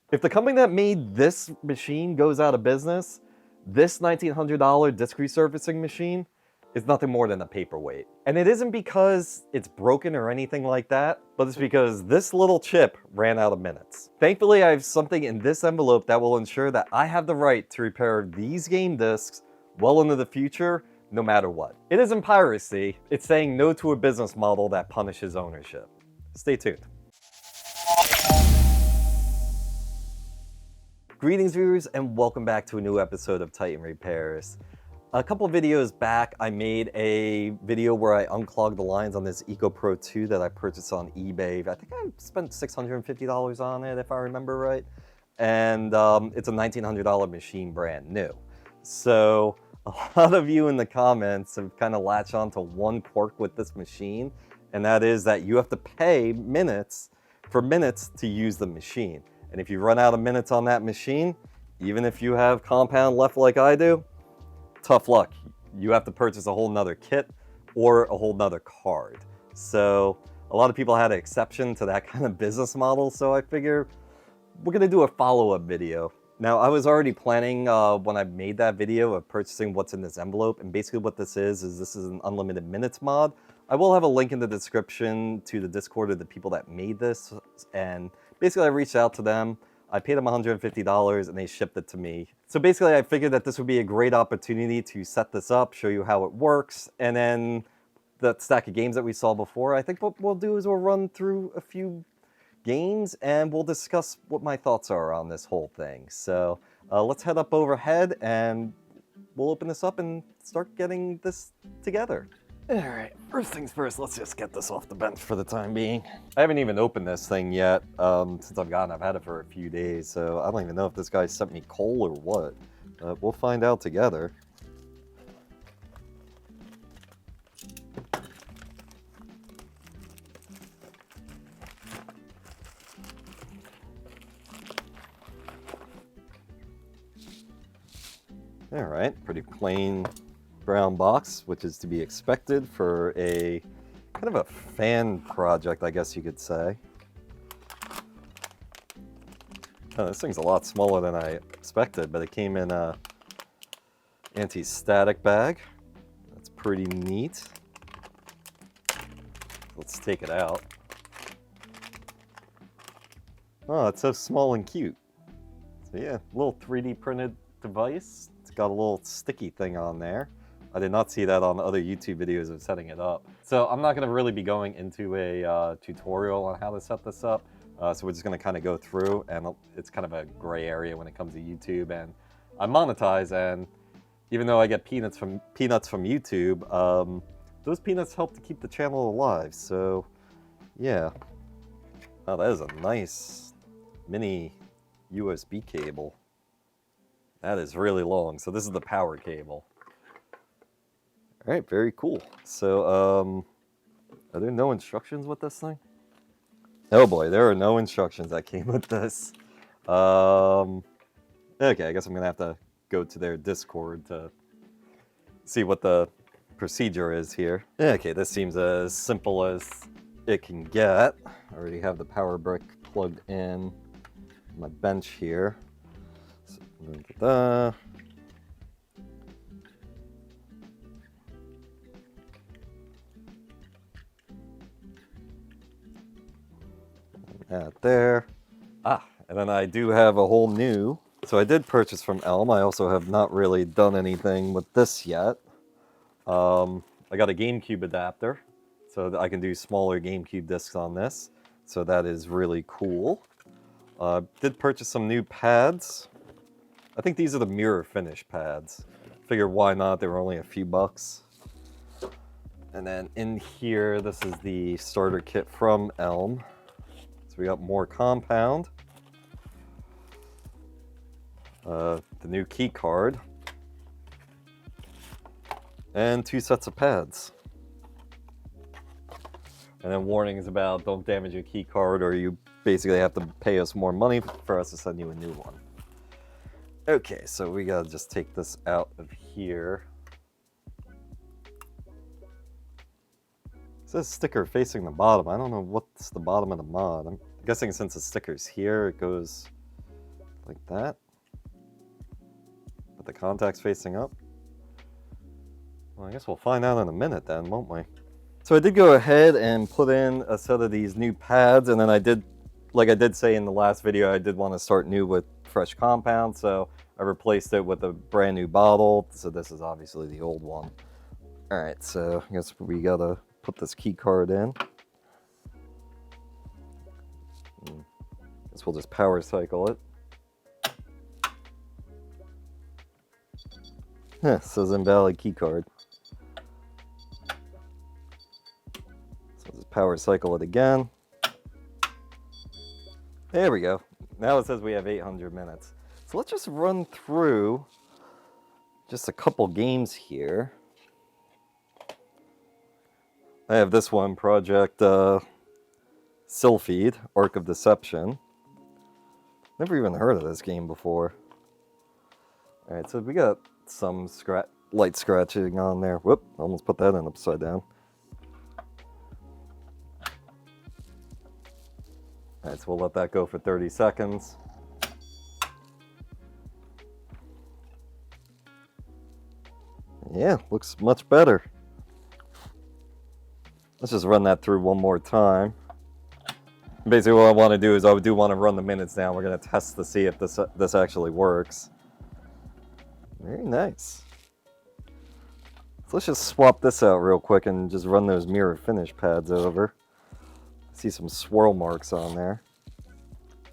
If the company that made this machine goes out of business, this $1,900 disk resurfacing machine is nothing more than a paperweight. And it isn't because it's broken or anything like that, but it's because this little chip ran out of minutes. Thankfully, I have something in this envelope that will ensure that I have the right to repair these game disks well into the future, no matter what. It isn't piracy, it's saying no to a business model that punishes ownership. Stay tuned. Greetings viewers and welcome back to a new episode of Titan Repairs. A couple of videos back I made a video where I unclogged the lines on this EcoPro 2 that I purchased on eBay. I think I spent $650 on it if I remember right. And it's a $1,900 machine brand new. So a lot of you in the comments have kind of latched on to one quirk with this machine, and that is that you have to pay minutes to use the machine. And if you run out of minutes on that machine, even if you have compound left like I do, tough luck. You have to purchase a whole nother kit or a whole nother card. So a lot of people had an exception to that kind of business model, so I figure we're gonna do a follow-up video. Now, I was already planning when I made that video of purchasing what's in this envelope, and basically what this is an unlimited minutes mod. I will have a link in the description to the Discord of the people that made this, and basically I reached out to them. I paid them $150 and they shipped it to me. So basically I figured that this would be a great opportunity to set this up, show you how it works, and then that stack of games that we saw before, I think what we'll do is we'll run through a few games and we'll discuss what my thoughts are on this whole thing. So let's head up overhead and we'll open this up and start getting this together. Alright, first things first, let's just get this off the bench for the time being. I haven't even opened this thing yet since I've had it for a few days, so I don't even know if this guy sent me coal or what. But we'll find out together. Alright, pretty plain brown box, which is to be expected for a kind of a fan project, I guess you could say. Oh, this thing's a lot smaller than I expected, but it came in a anti-static bag. That's pretty neat. Let's take it out. Oh, it's so small and cute. So yeah, little 3D printed device. It's got a little sticky thing on there. I did not see that on other YouTube videos of setting it up. So I'm not gonna really be going into a tutorial on how to set this up. So we're just gonna kind of go through, and it's kind of a gray area when it comes to YouTube. And I monetize, and even though I get peanuts from YouTube, those peanuts help to keep the channel alive. So yeah. Oh, that is a nice mini USB cable. That is really long. So this is the power cable. All right, very cool. So, are there no instructions with this thing? Oh boy, there are no instructions that came with this. Okay, I guess I'm gonna have to go to their Discord to see what the procedure is here. Okay, this seems as simple as it can get. I already have the power brick plugged in my bench here. So, that there. And then I do have a whole new, so I did purchase from Elm. I also have not really done anything with this yet. I got a GameCube adapter, so that I can do smaller GameCube discs on this. So that is really cool. Did purchase some new pads. I think these are the mirror finish pads. Figured why not, they were only a few bucks. And then in here, this is the starter kit from Elm. We got more compound, the new key card, and 2 sets of pads. And then warnings about don't damage your key card or you basically have to pay us more money for us to send you a new one. Okay, so we gotta just take this out of here. It says sticker facing the bottom. I don't know what's the bottom of the mod. I'm guessing since the sticker's here, it goes like that. With the contacts facing up. Well, I guess we'll find out in a minute then, won't we? So I did go ahead and put in a set of these new pads, and then I did, like I did say in the last video, I did want to start new with fresh compound, so I replaced it with a brand new bottle. So this is obviously the old one. All right, so I guess we gotta put this key card in. Guess we'll just power cycle it. It says invalid key card. So just power cycle it again. There we go. Now it says we have 800 minutes. So let's just run through just a couple games here. I have this one, Project Sylphid, Arc of Deception. Never even heard of this game before. Alright, so we got some light scratching on there. Whoop, almost put that in upside down. Alright, so we'll let that go for 30 seconds. Yeah, looks much better. Let's just run that through one more time. Basically what I want to do is I do want to run the minutes down. We're going to test to see if this actually works. Very nice. So let's just swap this out real quick and just run those mirror finish pads over. See some swirl marks on there.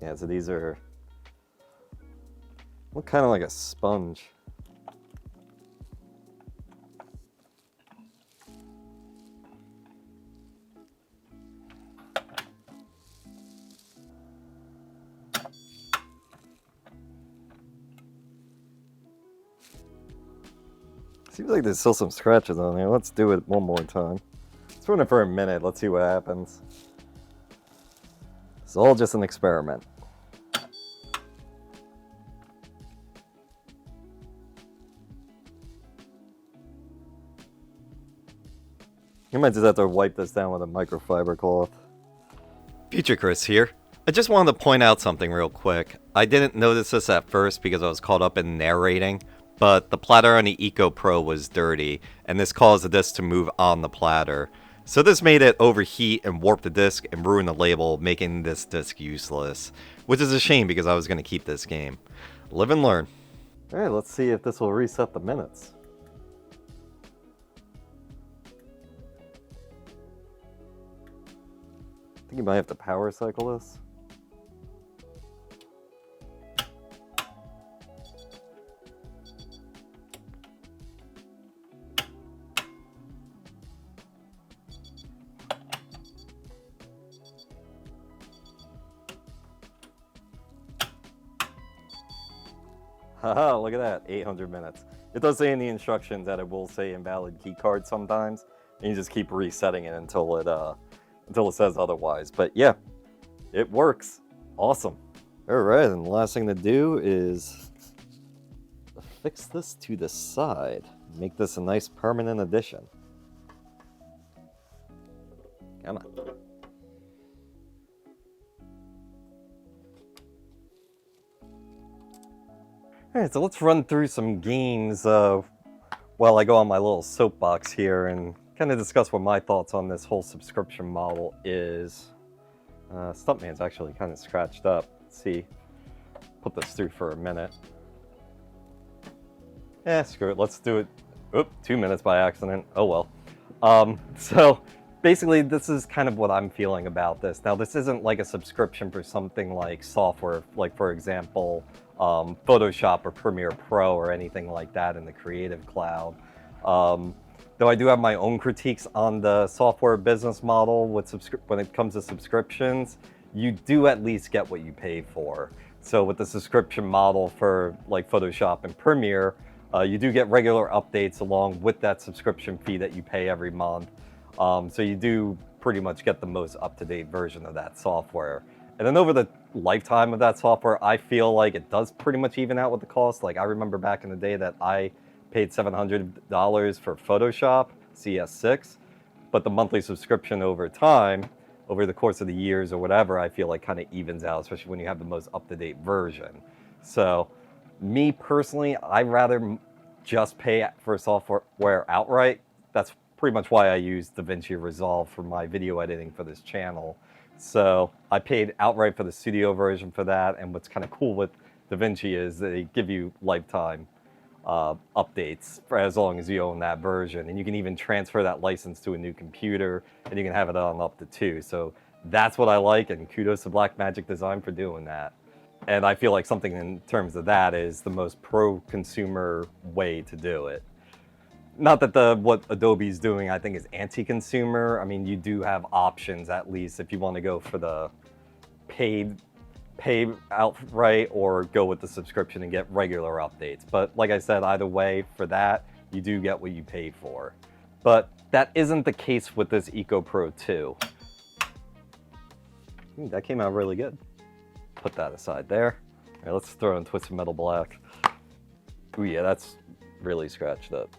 Yeah, so these look kind of like a sponge. Seems like there's still some scratches on there. Let's do it one more time. Let's run it for a minute. Let's see what happens. It's all just an experiment. You might just have to wipe this down with a microfiber cloth. Future Chris here. I just wanted to point out something real quick. I didn't notice this at first because I was caught up in narrating. But the platter on the Eco Pro was dirty, and this caused the disc to move on the platter. So this made it overheat and warp the disc and ruin the label, making this disc useless. Which is a shame because I was going to keep this game. Live and learn. Alright, let's see if this will reset the minutes. I think you might have to power cycle this. Haha, look at that, 800 minutes. It does say in the instructions that it will say invalid keycard sometimes, and you just keep resetting it until it says otherwise. But yeah, it works. Awesome. All right, and the last thing to do is affix this to the side. Make this a nice permanent addition. Come on. Alright, so let's run through some games while I go on my little soapbox here and kind of discuss what my thoughts on this whole subscription model is. Stuntman's actually kind of scratched up. Let's see. Put this through for a minute. Yeah, screw it. Let's do it. Oop, 2 minutes by accident. Oh well. So basically, this is kind of what I'm feeling about this. Now, this isn't like a subscription for something like software, like for example, Photoshop or Premiere Pro or anything like that in the Creative Cloud. Though I do have my own critiques on the software business model when it comes to subscriptions, you do at least get what you pay for. So with the subscription model for like Photoshop and Premiere, you do get regular updates along with that subscription fee that you pay every month. So you do pretty much get the most up-to-date version of that software. And then over the lifetime of that software, I feel like it does pretty much even out with the cost. Like I remember back in the day that I paid $700 for Photoshop CS6, but the monthly subscription over time, over the course of the years or whatever, I feel like kind of evens out, especially when you have the most up-to-date version. So me personally, I'd rather just pay for software outright. That's pretty much why I use DaVinci Resolve for my video editing for this channel. So I paid outright for the studio version for that, and what's kind of cool with DaVinci is they give you lifetime updates for as long as you own that version, and you can even transfer that license to a new computer, and you can have it on up to 2. So that's what I like, and kudos to Blackmagic Design for doing that. And I feel like something in terms of that is the most pro-consumer way to do it. Not that what Adobe's doing I think is anti-consumer. I mean, you do have options, at least if you want to go for the pay outright or go with the subscription and get regular updates. But like I said, either way, for that, you do get what you pay for. But that isn't the case with this EcoPro 2. That came out really good. Put that aside there. All right, let's throw in Twisted Metal Black. Ooh yeah, that's really scratched up.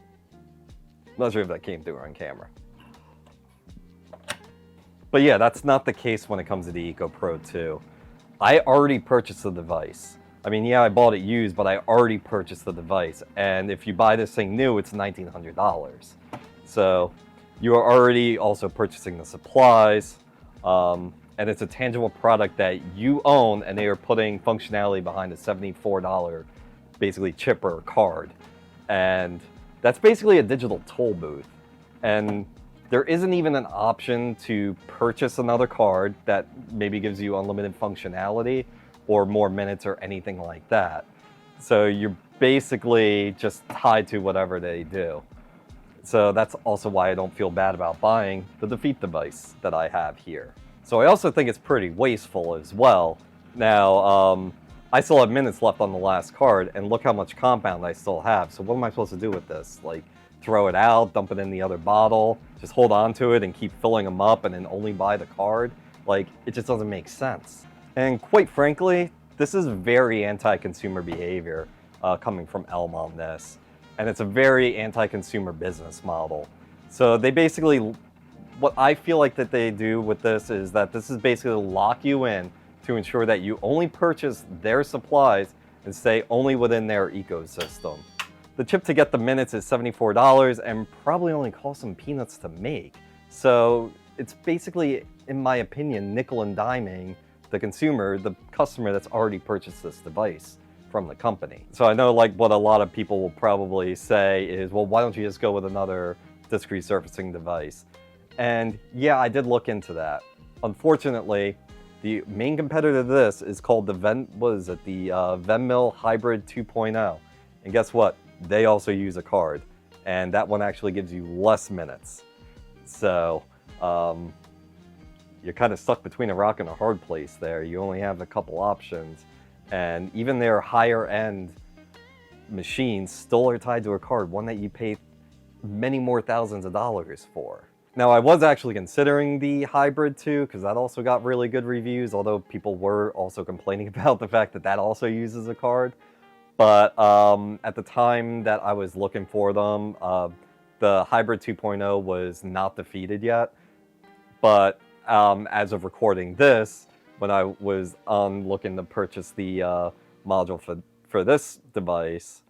I'm not sure if that came through on camera. But yeah, that's not the case when it comes to the EcoPro 2. I already purchased the device. I mean, yeah, I bought it used, but I already purchased the device. And if you buy this thing new, it's $1,900. So you are already also purchasing the supplies. And it's a tangible product that you own, and they are putting functionality behind a $74 basically chip or card. And that's basically a digital toll booth. And there isn't even an option to purchase another card that maybe gives you unlimited functionality or more minutes or anything like that. So you're basically just tied to whatever they do. So that's also why I don't feel bad about buying the Defeat device that I have here. So I also think it's pretty wasteful as well. Now, I still have minutes left on the last card, and look how much compound I still have. So what am I supposed to do with this? Like, throw it out, dump it in the other bottle, just hold on to it and keep filling them up and then only buy the card? Like, it just doesn't make sense. And quite frankly, this is very anti-consumer behavior coming from Elm on this. And it's a very anti-consumer business model. So they basically, what I feel like that they do with this is that this is basically to lock you in to ensure that you only purchase their supplies and stay only within their ecosystem. The chip to get the minutes is $74 and probably only costs some peanuts to make. So it's basically, in my opinion, nickel and diming the consumer, the customer that's already purchased this device from the company. So I know like what a lot of people will probably say is, well, why don't you just go with another disk resurfacing device? And yeah, I did look into that. Unfortunately, the main competitor to this is called the Venmill Hybrid 2.0. And guess what? They also use a card, and that one actually gives you less minutes. So you're kind of stuck between a rock and a hard place there. You only have a couple options, and even their higher end machines still are tied to a card, one that you pay many more thousands of dollars for. Now, I was actually considering the Hybrid 2 because that also got really good reviews, although people were also complaining about the fact that that also uses a card. But at the time that I was looking for them, the Hybrid 2.0 was not defeated yet. But as of recording this, when I was looking to purchase the module for this device,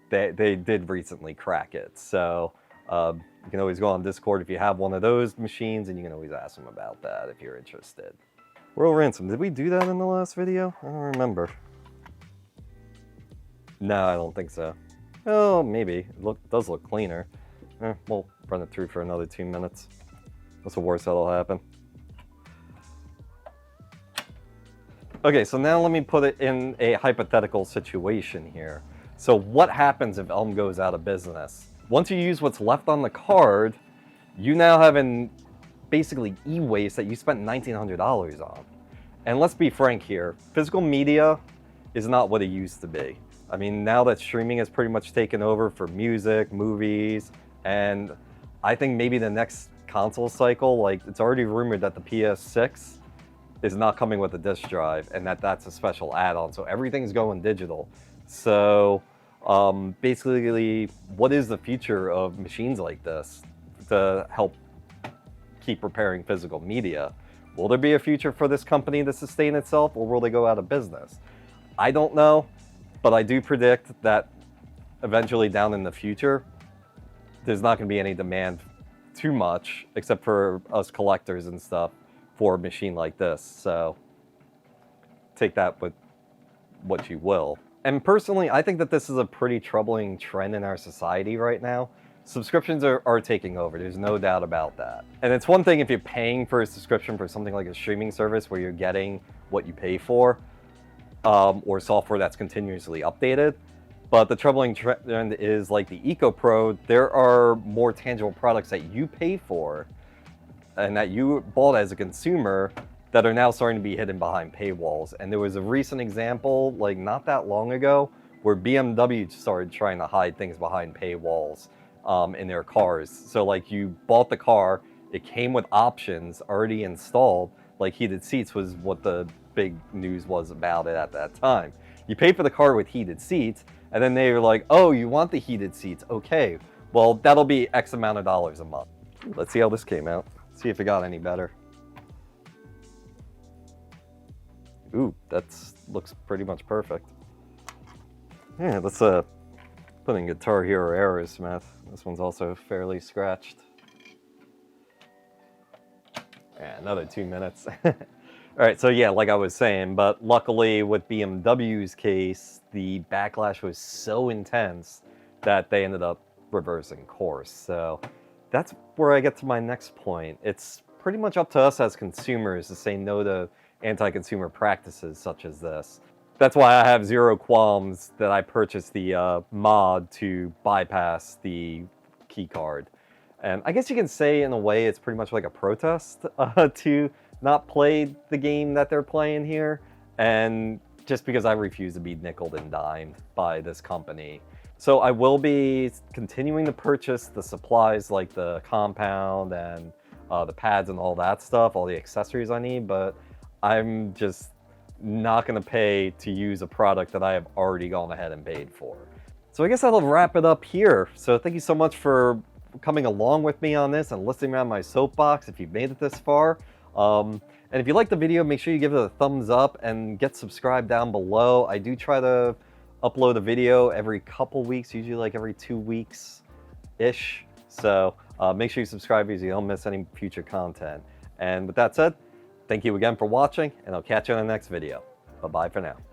they did recently crack it. So you can always go on Discord if you have one of those machines, and you can always ask them about that if you're interested. Royal Ransom, did we do that in the last video? I don't remember. No, I don't think so. Oh, maybe. It does look cleaner. We'll run it through for another 2 minutes. What's the worst that'll happen? Okay, so now let me put it in a hypothetical situation here. So what happens if Elm goes out of business? Once you use what's left on the card, you now have basically e-waste that you spent $1,900 on. And let's be frank here, physical media is not what it used to be. I mean, now that streaming has pretty much taken over for music, movies, and I think maybe the next console cycle, like it's already rumored that the PS6 is not coming with a disc drive and that's a special add-on. So everything's going digital. So basically, what is the future of machines like this to help keep repairing physical media? Will there be a future for this company to sustain itself, or will they go out of business? I don't know, but I do predict that eventually down in the future, there's not going to be any demand too much, except for us collectors and stuff, for a machine like this. So take that with what you will. And personally, I think that this is a pretty troubling trend in our society right now. Subscriptions are taking over, there's no doubt about that. And it's one thing if you're paying for a subscription for something like a streaming service where you're getting what you pay for, or software that's continuously updated. But the troubling trend is like the EcoPro, there are more tangible products that you pay for and that you bought as a consumer that are now starting to be hidden behind paywalls. And there was a recent example, like not that long ago, where BMW started trying to hide things behind paywalls in their cars. So like you bought the car, it came with options already installed, like heated seats was what the big news was about it at that time. You pay for the car with heated seats, and then they were like, oh, you want the heated seats? Okay, well, that'll be X amount of dollars a month. Let's see how this came out. See if it got any better. Ooh, that looks pretty much perfect. Yeah, let's put in Guitar Hero Aerosmith. This one's also fairly scratched. Yeah, another 2 minutes. All right, so yeah, like I was saying, but luckily with BMW's case, the backlash was so intense that they ended up reversing course. So that's where I get to my next point. It's pretty much up to us as consumers to say no to anti-consumer practices such as this. That's why I have zero qualms that I purchased the mod to bypass the keycard. And I guess you can say in a way it's pretty much like a protest to not play the game that they're playing here, and just because I refuse to be nickeled and dimed by this company. So I will be continuing to purchase the supplies like the compound and the pads and all that stuff, all the accessories I need, but I'm just not going to pay to use a product that I have already gone ahead and paid for. So I guess that'll wrap it up here. So thank you so much for coming along with me on this and listening around my soapbox if you've made it this far. And if you like the video, make sure you give it a thumbs up and get subscribed down below. I do try to upload a video every couple weeks, usually like every 2 weeks-ish. So make sure you subscribe so you don't miss any future content. And with that said, thank you again for watching, and I'll catch you in the next video. Bye-bye for now.